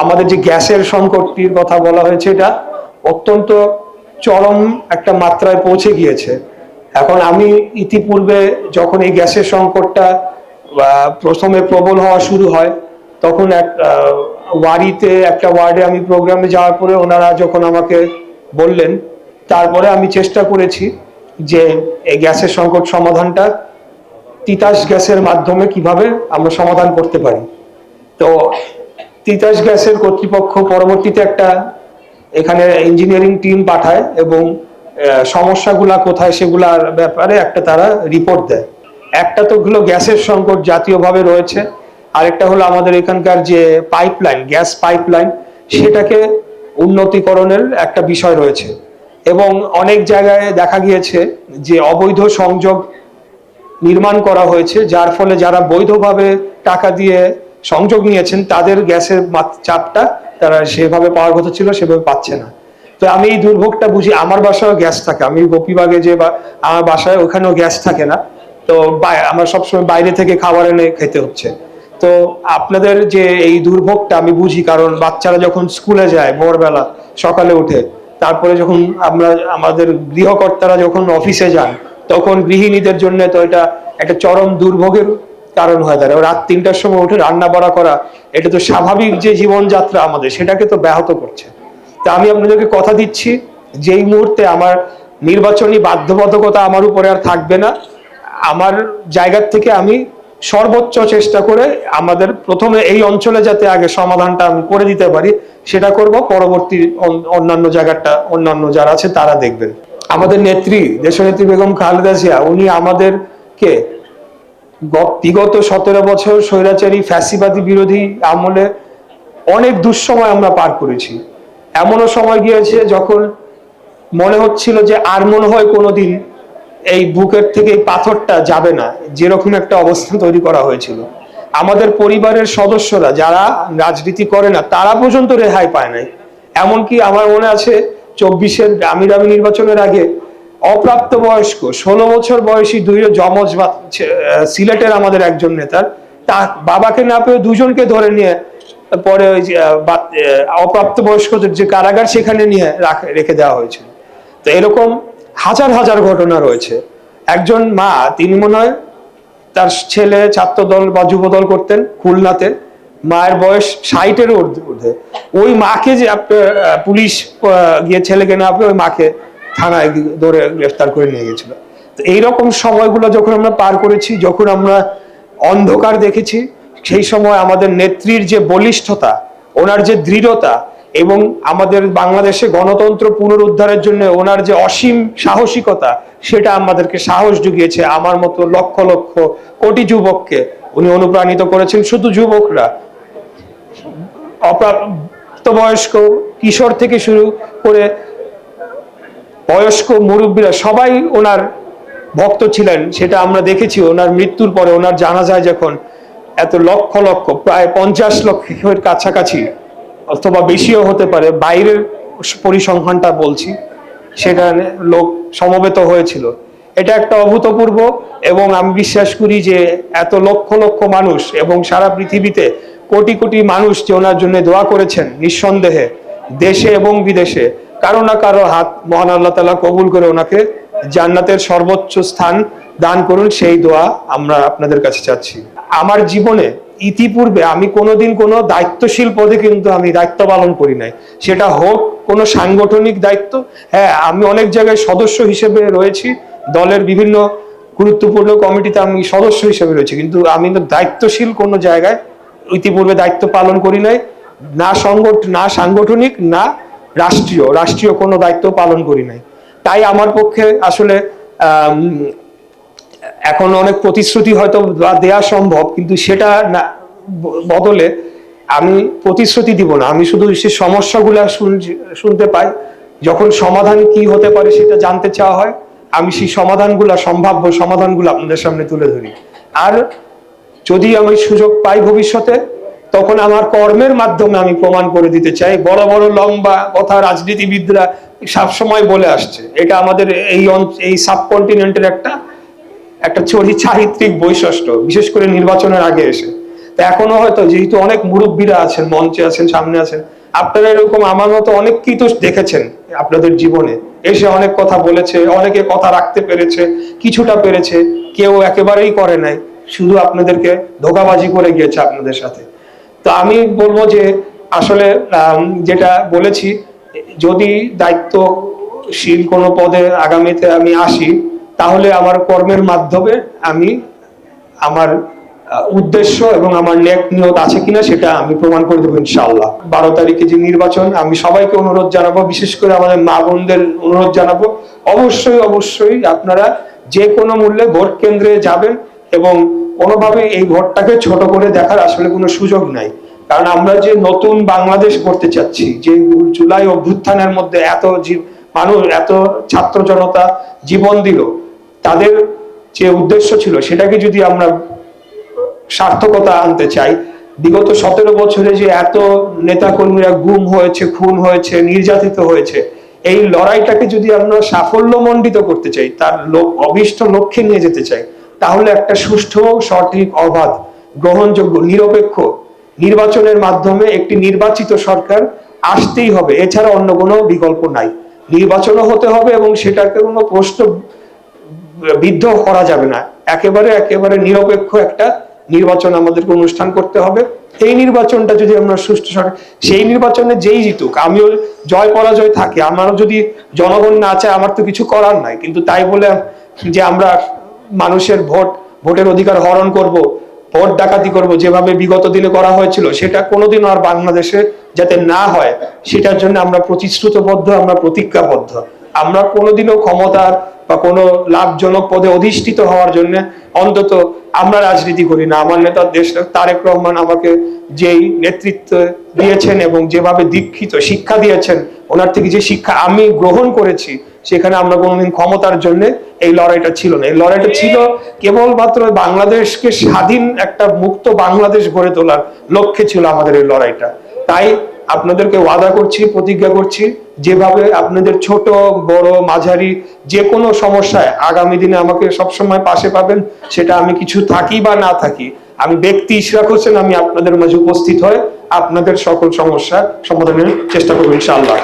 আমাদের যে গ্যাসের সংকটটির কথা বলা হয়েছে, এটা অত্যন্ত চরম একটা মাত্রায় পৌঁছে গিয়েছে। এখন আমি ইতিপূর্বে যখন এই গ্যাসের সংকটটা প্রথমে প্রবল হওয়া শুরু হয়, তখন একটা ওয়ার্ডে আমি প্রোগ্রামে যাওয়ার পরে ওনারা যখন আমাকে বললেন, তারপরে আমি চেষ্টা করেছি যে এই গ্যাসের সংকট সমাধানটা তিতাস গ্যাসের মাধ্যমে কিভাবে আমরা সমাধান করতে পারি। তো তিতাস গ্যাসের কর্তৃপক্ষ পরবর্তীতে একটা এখানে ইঞ্জিনিয়ারিং টিম পাঠায় এবং সমস্যাগুলা কোথায় সেগুলার ব্যাপারে একটা তারা রিপোর্ট দেয়। একটা তো হলো গ্যাসের সংকট জাতীয়ভাবে রয়েছে, আরেকটা হলো আমাদের এখানকার যে পাইপলাইন, গ্যাস পাইপলাইন, সেটাকে উন্নতিকরণের একটা বিষয় রয়েছে। এবং অনেক জায়গায় দেখা গিয়েছে যে অবৈধ সংযোগ নির্মাণ করা হয়েছে, যার ফলে যারা বৈধভাবে টাকা দিয়ে সংযোগ নিয়েছেন তাদের গ্যাসের চাপটা তারা সেভাবে পাওয়ার কথা ছিল সেভাবে পাচ্ছে না। তো আমি এই দুর্ভোগটা বুঝি। আমার বাসায় গ্যাস থাকে, আমি গোপীবাগে যে আমার বাসায় ওখানেও গ্যাস থাকে না, তো আমার সবসময় বাইরে থেকে খাবার এনে খেতে হচ্ছে। তো আপনাদের যে এই দুর্ভোগটা আমি বুঝি, কারণ বাচ্চারা যখন স্কুলে যায় ভোরবেলা সকালে উঠে, তারপরে যখন আমাদের গৃহকর্তারা যখন অফিসে যান, তখন গৃহিণীদের জন্য তো এটা একটা চরম দুর্ভোগের কারণ হয়ে দাঁড়ায়। রাত 3টার সময় উঠে রান্না বাড়া করা, এটা তো স্বাভাবিক যে জীবনযাত্রা আমাদের, সেটাকে তো ব্যাহত করছে। তা আমি আপনাদেরকে কথা দিচ্ছি, যেই মুহূর্তে আমার নির্বাচনী বাধ্যবাধকতা আমার উপরে আর থাকবে না, আমার জায়গার থেকে আমি সর্বোচ্চ চেষ্টা করে আমাদের প্রথমে এই অঞ্চলে যাতে আগে সমাধানটা আমি করে দিতে পারি সেটা করব। পরবর্তী অন্যান্য যারা আছে তারা দেখবেন। আমাদের নেত্রী, দেশনেত্রী বেগম খালেদা জিয়া, উনি আমাদেরকে বিগত 17 বছর স্বৈরাচারী ফ্যাসিবাদী বিরোধী আমলে অনেক দুঃসময় আমরা পার করেছি। এমনও সময় গিয়েছে যখন মনে হচ্ছিল যে আর মনে হয় কোনোদিন এই বুকের থেকে এই পাথরটা যাবে না, যেরকম একটা অবস্থা তৈরি করা হয়েছিল। আমাদের পরিবারের সদস্যরা যারা রাজনীতি করে না তারা পর্যন্ত রেহাই পায় নাই। এমনকি আমার মনে আছে 24-এর দামি নির্বাচনের আগে অপ্রাপ্ত বয়স্ক 16 বছর বয়সী দুই যমজ সিলেটের আমাদের একজন নেতার তার বাবাকে না পেয়ে দুজনকে ধরে নিয়ে পরে ওই অপ্রাপ্ত বয়স্কদের যে কারাগার সেখানে নিয়ে রেখে দেওয়া হয়েছিল। তো এরকম হাজার হাজার ঘটনা রয়েছে। একজন মা, তিনি মনে হয় তার ছেলে ছাত্রদল বা যুবদল করতেন খুলনাতে, মায়ের বয়স 60-এর ঊর্ধ্বে। ওই মাকে যে পুলিশ গিয়ে ছেলেকে না পেয়ে ওই মাকে থানায় ধরে গ্রেফতার করে নিয়ে গেছিল। তো এইরকম সময়গুলো যখন আমরা পার করেছি, যখন আমরা অন্ধকার দেখেছি, সেই সময় আমাদের নেত্রীর যে বলিষ্ঠতা, ওনার যে দৃঢ়তা এবং আমাদের বাংলাদেশে গণতন্ত্র পুনরুদ্ধারের জন্য ওনার যে অসীম সাহসিকতা, সেটা আমাদেরকে সাহস জুগিয়েছে। আমার মতো লক্ষ লক্ষ কোটি যুবককে উনি অনুপ্রাণিত করেছেন। শুধু যুবকরা, অপ্রাপ্তবয়স্ক কিশোর থেকে শুরু করে বয়স্ক মুরব্বীরা সবাই ওনার ভক্ত ছিলেন। সেটা আমরা দেখেছি ওনার মৃত্যুর পরে। ওনার জানাজায় যখন এত লক্ষ লক্ষ, প্রায় 50 লক্ষের কাছাকাছি অথবা বেশিও হতে পারে, বাইরের পরিসংখ্যানটা বলছি, সেটা লোক সমবেত হয়েছিল। এটা একটা অভূতপূর্ব। এবং আমি বিশ্বাস করি যে এত লক্ষ লক্ষ মানুষ এবং সারা পৃথিবীতে কোটি কোটি মানুষ যে ওনার জন্য দোয়া করেছেন, নিঃসন্দেহে দেশে এবং বিদেশে কারো না কারো হাত মহান আল্লাহ তাআলা কবুল করে ওনাকে জান্নাতের সর্বোচ্চ স্থান দান করুন, সেই দোয়া আমরা আপনাদের কাছে চাচ্ছি। আমার জীবনে ইতিপূর্বে আমি কোনোদিন কোনো দায়িত্বশীল পদে কিন্তু আমি দায়িত্ব পালন করি নাই, সেটা হোক কোনো সাংগঠনিক দায়িত্ব। হ্যাঁ, আমি অনেক জায়গায় সদস্য হিসেবে রয়েছি, দলের বিভিন্ন গুরুত্বপূর্ণ কমিটিতে আমি সদস্য হিসেবে রয়েছি, কিন্তু আমি দায়িত্বশীল কোনো জায়গায় ইতিপূর্বে দায়িত্ব পালন করি নাই। না সাংগঠনিক, না রাষ্ট্রীয় কোনো দায়িত্ব পালন করি নাই। তাই আমার পক্ষে আসলে এখন অনেক প্রতিশ্রুতি হয়তো দেওয়া সম্ভব, কিন্তু সেটা না বদলে আমি প্রতিশ্রুতি দিব না। আমি শুধু সেই সমস্যাগুলো শুনতে পাই, যখন সমাধান কি হতে পারে সেটা জানতে চাওয়া হয়, আমি সেই সম্ভাব্য সমাধানগুলো আপনাদের সামনে তুলে ধরি। আর যদি আমি সুযোগ পাই ভবিষ্যতে, তখন আমার কর্মের মাধ্যমে আমি প্রমাণ করে দিতে চাই। বড় বড় লম্বা কথা রাজনীতিবিদরা সবসময় বলে আসছে, এটা আমাদের এই সাবকন্টিনেন্টের একটা চারিত্রিক বৈশিষ্ট্য, বিশেষ করে নির্বাচনের আগে এসে। তা এখনো হয়তো যেহেতু অনেক মুরব্বীরা আছেন, মঞ্চে আছেন, সামনে আছেন, আপনারা এরকম আমার মতো অনেককেই তো দেখেছেন আপনাদের জীবনে, এসে অনেক কথা বলেছে, অনেকে কথা রাখতে পেরেছে, কিছুটা পেরেছে, কেউ একেবারেই করে নাই, শুধু আপনাদেরকে ধোঁকাবাজি করে গিয়েছে আপনাদের সাথে। তো আমি বলবো যে আসলে যেটা বলেছি, যদি দায়িত্বশীল কোনো পদে আগামীতে আমি আসি, তাহলে আমার কর্মের মাধ্যমে আমি আমার উদ্দেশ্য এবং আমার নেক নিয়ত আছে কিনা সেটা আমি প্রমাণ করে দেবো ইনশাআল্লাহ। 12 তারিখে যে নির্বাচন, আমি সবাইকে অনুরোধ জানাবো, বিশেষ করে আমাদের মা বোনদের অনুরোধ জানাবো, অবশ্যই অবশ্যই আপনারা যে কোনো মূল্যে ভোট কেন্দ্রে যাবেন, এবং কোনোভাবে এই ভোটটাকে ছোট করে দেখার আসলে কোনো সুযোগ নাই। কারণ আমরা যে নতুন বাংলাদেশ করতে চাচ্ছি, যে জুলাই অভ্যুত্থানের মধ্যে এত মানুষ, এত ছাত্র জনতা জীবন দিল, তাদের যে উদ্দেশ্য ছিল সেটাকে যদি আমরা সার্থকতা আনতে চাই, বিগত 17 বছরে যে এত নেতা কর্মীরা গুম হয়েছে, খুন হয়েছে, নির্যাতিত হয়েছে, এই লড়াইটাকে যদি আমরা সাফল্যমণ্ডিত করতে চাই, তার অভীষ্ট লক্ষ্যে নিয়ে যেতে চাই, তাহলে একটা সুষ্ঠু, সঠিক, অবাধ, গ্রহণযোগ্য, নিরপেক্ষ নির্বাচনের মাধ্যমে একটি নির্বাচিত সরকার আসতেই হবে। এছাড়া অন্য কোনো বিকল্প নাই। নির্বাচনও হতে হবে এবং সেটাকে কোনো প্রশ্ন বিদ্ধ করা যাবে না। একেবারে একেবারে নিরপেক্ষ একটা নির্বাচন আমাদেরকে অনুষ্ঠান করতে হবে। এই নির্বাচনটা যদি আমরা সুষ্ঠু, সেই নির্বাচনে যেই জিতুক, আমিও জয় পরাজয় থাকে, আমারও যদি জনগণ না চায়, আমার তো কিছু করার নাই। কিন্তু তাই বলে যে আমরা মানুষের ভোটের অধিকার হরণ করব, ভোট ডাকাতি করব, যেভাবে বিগত দিনে করা হয়েছিল, সেটা কোনোদিনও আর বাংলাদেশে যাতে না হয়, সেটার জন্য আমরা প্রতিশ্রুতবদ্ধ, আমরা প্রতিজ্ঞাবদ্ধ। আমরা কোনোদিনও ক্ষমতার বা কোনো লাভজনক পদে অধিষ্ঠিত হওয়ার জন্য অন্তত আমরা রাজনীতি করি না। আমার নেতা দেশ তারেক রহমান আমাকে যেই নেতৃত্ব দিয়েছেন এবং যেভাবে দীক্ষিত শিক্ষা দিয়েছেন, ওনার থেকে যে শিক্ষা আমি গ্রহণ করেছি, সেখানে আমরা কোনোদিন ক্ষমতার জন্য এই লড়াইটা ছিল না। এই লড়াইটা ছিল কেবলমাত্র বাংলাদেশকে স্বাধীন একটা মুক্ত বাংলাদেশ গড়ে তোলার লক্ষ্যে ছিল আমাদের এই লড়াইটা। তাই আপনাদেরকে ওয়াদা করছি, প্রতিজ্ঞা করছি, যেভাবে আপনাদের ছোট বড় মাঝারি যে কোনো সমস্যায় আগামী দিনে আমাকে সবসময় পাশে পাবেন, সেটা আমি কিছু থাকি বা না থাকি, আমি ব্যক্তি ইশরাক হোসেন, আমি আপনাদের মাঝে উপস্থিত হয়ে আপনাদের সকল সমস্যা সমাধানের চেষ্টা করবো ইনশাআল্লাহ।